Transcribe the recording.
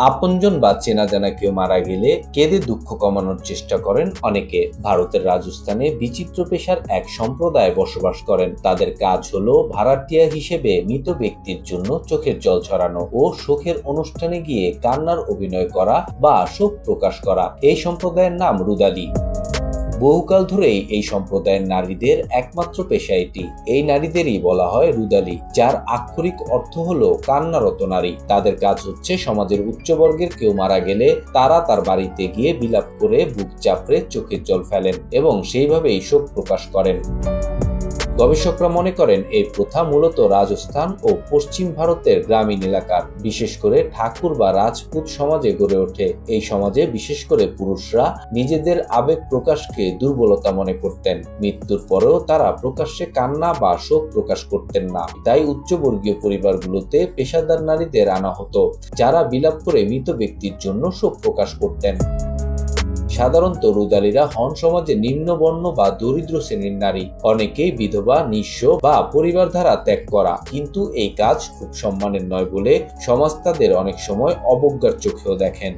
আপনজন বা চেনা জানা কেউ মারা গেলে কেঁদে দুঃখ কমানোর চেষ্টা করেন অনেকে। ভারতের রাজস্থানে বিচিত্র পেশার এক সম্প্রদায় বসবাস করেন। তাদের কাজ হলো ভাড়াটিয়া হিসেবে মৃত ব্যক্তির জন্য চোখের জল ছড়ানো ও শোকের অনুষ্ঠানে গিয়ে কান্নার অভিনয় করা বা শোক প্রকাশ করা। এই সম্প্রদায়ের নাম রুদালি। বহুকাল ধরেই এই সম্প্রদায়ের নারীদের একমাত্র পেশা এটি। এই নারীদেরই বলা হয় রুদালি, যার আক্ষরিক অর্থ হলো কান্নারত নারী। তাদের কাজ হচ্ছে সমাজের উচ্চবর্গের কেউ মারা গেলে তারা তার বাড়িতে গিয়ে বিলাপ করে বুক চাপড়ে চোখের জল ফেলেন এবং সেইভাবেই শোক প্রকাশ করেন। গবেষকরা মনে করেন এই প্রথা মূলত রাজস্থান ও পশ্চিম ভারতের গ্রামীণ এলাকার, বিশেষ করে ঠাকুর বা রাজপুত সমাজে গড়ে ওঠে। এই সমাজে বিশেষ করে পুরুষরা নিজেদের আবেগ প্রকাশকে দুর্বলতা মনে করতেন। মৃত্যুর পরেও তারা প্রকাশ্যে কান্না বা শোক প্রকাশ করতেন না। তাই উচ্চবর্গীয় পরিবারগুলোতে পেশাদার নারীদের আনা হতো, যারা বিলাপ করে মৃত ব্যক্তির জন্য শোক প্রকাশ করতেন। সাধারণত রুদালিরা হন সমাজে নিম্নবর্ণ বা দরিদ্র শ্রেণীর নারী, অনেকেই বিধবা, নিঃস্ব বা পরিবার দ্বারা ত্যাগ করা। কিন্তু এই কাজ খুব সম্মানের নয় বলে সমাজ তাদের অনেক সময় অবজ্ঞার চোখেও দেখেন।